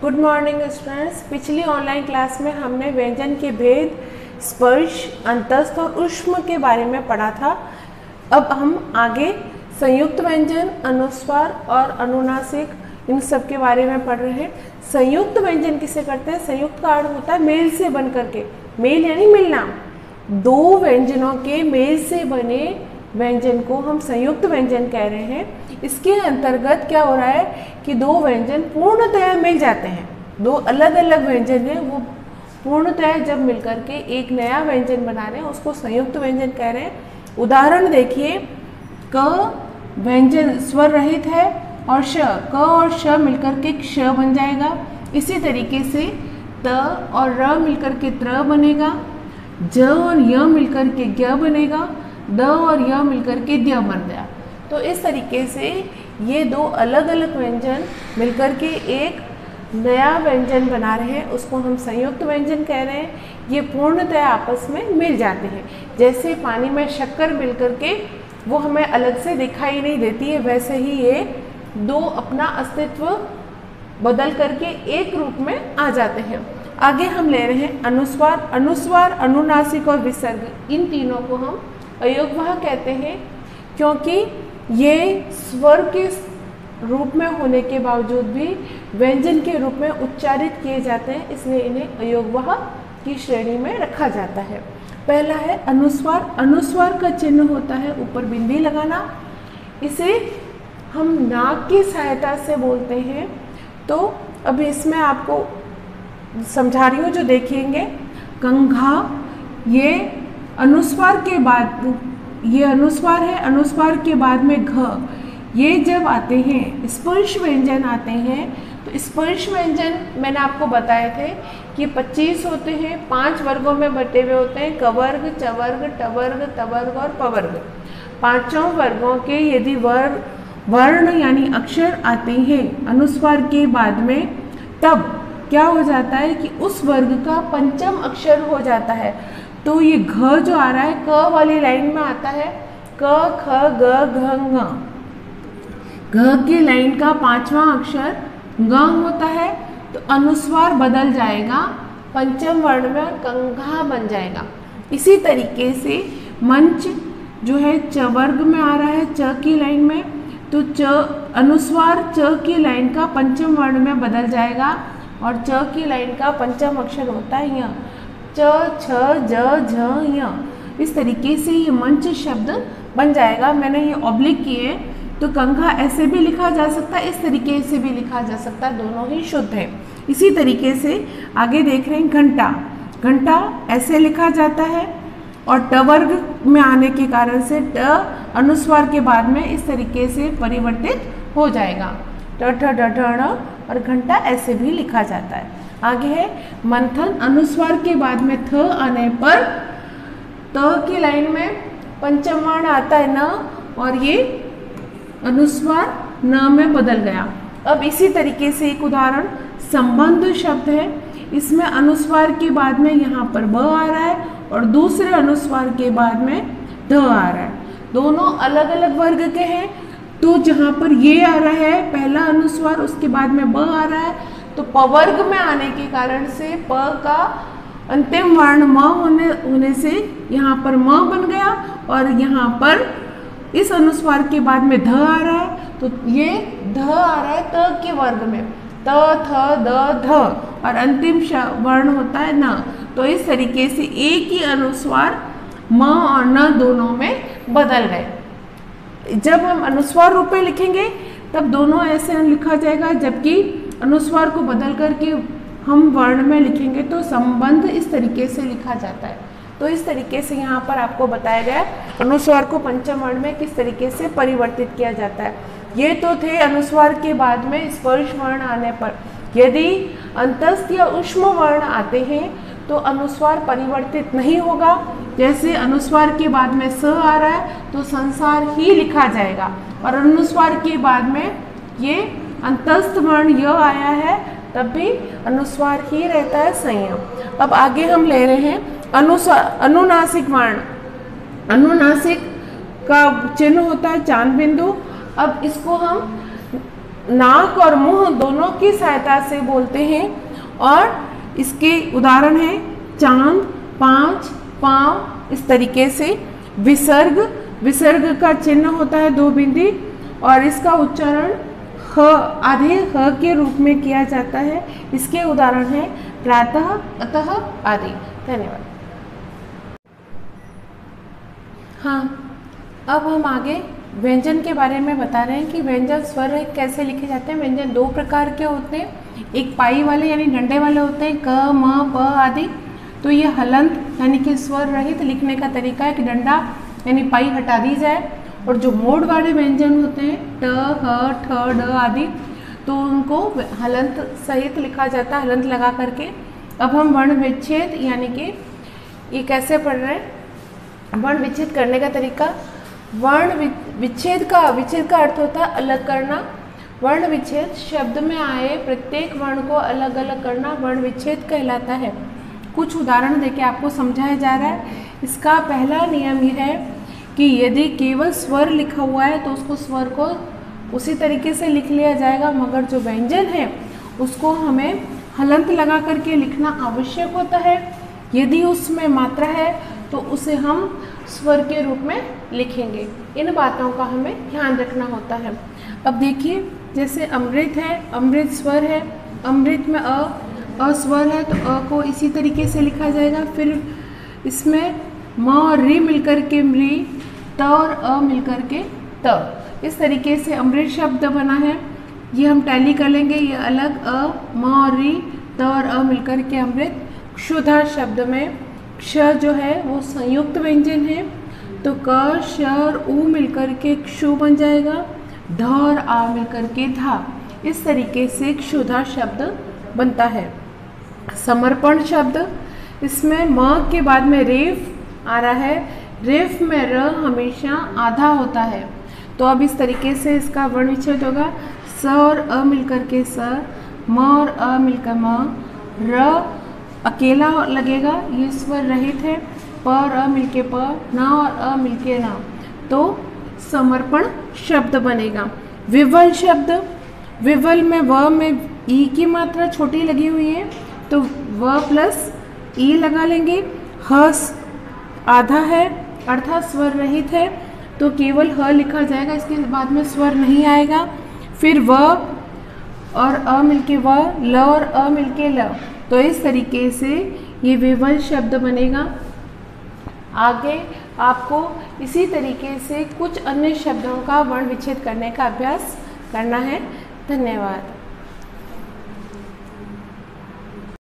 Good morning students. पिछली online class में हमने व्यंजन के भेद, स्पर्श, अंतस्थ और ऊष्म के बारे में पढ़ा था। अब हम आगे संयुक्त व्यंजन, अनुस्वार और अनुनासिक इन सब के बारे में पढ़ रहे हैं। संयुक्त व्यंजन किसे करते हैं? संयुक्त का अर्थ होता है मेल से बन करके। मेल यानी मिलना। दो व्यंजनों के मेल से बने व्यंजन को हम संयुक्त व्यंजन कह रहे हैं। इसके अंतर्गत क्या हो रहा है कि दो व्यंजन पूर्णतः मिल जाते हैं। दो अलग अलग व्यंजन हैं, वो पूर्णतः जब मिलकर के एक नया व्यंजन बना रहे हैं उसको संयुक्त व्यंजन कह रहे हैं। उदाहरण देखिए, क व्यंजन स्वर रहित है और श, क और श मिलकर के क्ष बन जाएगा। इसी तरीके से त और र मिलकर के त्र बनेगा, ज और य मिलकर के ज्ञ बनेगा, द और य मिलकर के द्य बन गया। तो इस तरीके से ये दो अलग अलग व्यंजन मिलकर के एक नया व्यंजन बना रहे हैं, उसको हम संयुक्त व्यंजन कह रहे हैं। ये पूर्णतः आपस में मिल जाते हैं। जैसे पानी में शक्कर मिलकर के वो हमें अलग से दिखाई नहीं देती है, वैसे ही ये दो अपना अस्तित्व बदल करके एक रूप में आ जाते हैं। आगे हम ले रहे हैं अनुस्वार। अनुस्वार, अनुनासिक और विसर्ग, इन तीनों को हम अयोगवाह कहते हैं, क्योंकि ये स्वर के रूप में होने के बावजूद भी व्यंजन के रूप में उच्चारित किए जाते हैं, इसलिए इन्हें अयोगवाह की श्रेणी में रखा जाता है। पहला है अनुस्वार। अनुस्वार का चिन्ह होता है ऊपर बिंदी लगाना। इसे हम नाक की सहायता से बोलते हैं। तो अभी इसमें आपको समझा रही हूँ, जो देखेंगे। कंघा, ये अनुस्वार के बाद, ये अनुस्वार है, अनुस्वार के बाद में घ, ये जब आते हैं स्पर्श व्यंजन आते हैं, तो स्पर्श व्यंजन मैंने आपको बताए थे कि 25 होते हैं, 5 वर्गों में बटे हुए होते हैं, कवर्ग, चवर्ग, टवर्ग, तवर्ग और पवर्ग। पांचों वर्गों के यदि वर्ण यानी अक्षर आते हैं अनुस्वार के बाद में, तब क्या हो जाता है कि उस वर्ग का पंचम अक्षर हो जाता है। तो ये घ जो आ रहा है क वाली लाइन में आता है, क ख ग घ ङ। घ की लाइन का पांचवा अक्षर ग होता है, तो अनुस्वार बदल जाएगा पंचम वर्ण में और कंघा बन जाएगा। इसी तरीके से मंच जो है च वर्ग में आ रहा है, च की लाइन में, तो च अनुस्वार च की लाइन का पंचम वर्ण में बदल जाएगा और च की लाइन का पंचम अक्षर होता है य। च छ ज झ य। इस तरीके से ये मंच शब्द बन जाएगा। मैंने ये ऑब्लिक किए, तो कंघा ऐसे भी लिखा जा सकता है, इस तरीके से भी लिखा जा सकता है, दोनों ही शुद्ध है। इसी तरीके से आगे देख रहे हैं घंटा। घंटा ऐसे लिखा जाता है और ट वर्ग में आने के कारण से ट अनुस्वार के बाद में इस तरीके से परिवर्तित हो जाएगा, ट ठ ड ढ ण, और घंटा ऐसे भी लिखा जाता है। आगे है मंथन। अनुस्वार के बाद में थ आने पर त की लाइन में पंचम वर्ण आता है न, और ये अनुस्वार न में बदल गया। अब इसी तरीके से एक उदाहरण संबंध शब्द है। इसमें अनुस्वार के बाद में यहाँ पर ब आ रहा है और दूसरे अनुस्वार के बाद में ध आ रहा है। दोनों अलग अलग वर्ग के हैं, तो जहाँ पर ये आ रहा है पहला अनुस्वार, उसके बाद में ब आ रहा है, तो पवर्ग में आने के कारण से प का अंतिम वर्ण म होने से यहाँ पर म बन गया, और यहाँ पर इस अनुस्वार के बाद में ध आ रहा है, तो ये ध आ रहा है त के वर्ग में, त थ द ध, और अंतिम वर्ण होता है न। तो इस तरीके से एक ही अनुस्वार म और न दोनों में बदल गए। जब हम अनुस्वार रूप में लिखेंगे तब दोनों ऐसे लिखा जाएगा, जबकि अनुस्वार को बदल करके हम वर्ण में लिखेंगे तो संबंध इस तरीके से लिखा जाता है। तो इस तरीके से यहाँ पर आपको बताया गया अनुस्वार को पंचम वर्ण में किस तरीके से परिवर्तित किया जाता है। ये तो थे अनुस्वार के बाद में स्पर्श वर्ण आने पर। यदि अंतस्थ या ऊष्म वर्ण आते हैं तो अनुस्वार परिवर्तित नहीं होगा। जैसे अनुस्वार के बाद में स आ रहा है तो संसार ही लिखा जाएगा, और अनुस्वार के बाद में ये अंतस्थ वर्ण य आया है तब भी अनुस्वार ही रहता है संयम। अब आगे हम ले रहे हैं अनुनासिक वर्ण। अनुनासिक का चिन्ह होता है चांद बिंदु। अब इसको हम नाक और मुंह दोनों की सहायता से बोलते हैं। और इसके उदाहरण हैं चांद, पांच, पांव, इस तरीके से। विसर्ग, विसर्ग का चिन्ह होता है दो बिंदी और इसका उच्चारण ह, आधे ह के रूप में किया जाता है। इसके उदाहरण हैं प्रातः, अतः आदि। धन्यवाद। हाँ, अब हम आगे व्यंजन के बारे में बता रहे हैं कि व्यंजन स्वर रहित कैसे लिखे जाते हैं। व्यंजन दो प्रकार के होते हैं, एक पाई वाले यानी डंडे वाले होते हैं, क, म, प आदि। तो ये हलंत यानी कि स्वर रहित लिखने का तरीका है कि डंडा यानी पाई हटा दी जाए। और जो मोड वाले व्यंजन होते हैं ट, ह, ठ, ड आदि, तो उनको हलंत सहित लिखा जाता है, हलंत लगा करके। अब हम वर्ण विच्छेद यानी कि ये कैसे पढ़ रहे हैं, वर्ण विच्छेद करने का तरीका। वर्ण विच्छेद का अर्थ होता है अलग करना। वर्ण विच्छेद शब्द में आए प्रत्येक वर्ण को अलग अलग करना वर्ण विच्छेद कहलाता है। कुछ उदाहरण देके आपको समझाया जा रहा है। इसका पहला नियम यह है कि यदि केवल स्वर लिखा हुआ है तो उसको स्वर को उसी तरीके से लिख लिया जाएगा, मगर जो व्यंजन है उसको हमें हलंत लगा करके लिखना आवश्यक होता है। यदि उसमें मात्रा है तो उसे हम स्वर के रूप में लिखेंगे। इन बातों का हमें ध्यान रखना होता है। अब देखिए, जैसे अमृत है, अमृत स्वर है, अमृत में अ स्वर है तो अ को इसी तरीके से लिखा जाएगा। फिर इसमें म और री मिलकर के मृ, त और अ मिलकर के त, इस तरीके से अमृत शब्द बना है। ये हम टैली कर लेंगे, ये अलग अ, म और री, त और अ मिलकर के अमृत। क्षुधा शब्द में क्ष जो है वो संयुक्त व्यंजन है, तो क, श और उ मिलकर के क्षु बन जाएगा, ध और आ मिलकर के धा। इस तरीके से क्षुधा शब्द बनता है। समर्पण शब्द, इसमें म के बाद में रेफ आ रहा है। रेफ में र हमेशा आधा होता है, तो अब इस तरीके से इसका वर्ण विच्छेद होगा। स और अ मिलकर के स, म और अ मिलकर म, र अकेला लगेगा, ये स्वर रहित है। प और अ मिलके प, न और अ मिलके न, तो समर्पण शब्द बनेगा। विवल शब्द, विवल में व में ई की मात्रा छोटी लगी हुई है तो व प्लस ई लगा लेंगे। ह आधा है अर्थात स्वर रहित है तो केवल ह लिखा जाएगा, इसके बाद में स्वर नहीं आएगा। फिर व और अ मिलके व, ल और अ मिलके ल, तो इस तरीके से ये विवल शब्द बनेगा। आगे आपको इसी तरीके से कुछ अन्य शब्दों का वर्ण विच्छेद करने का अभ्यास करना है। धन्यवाद।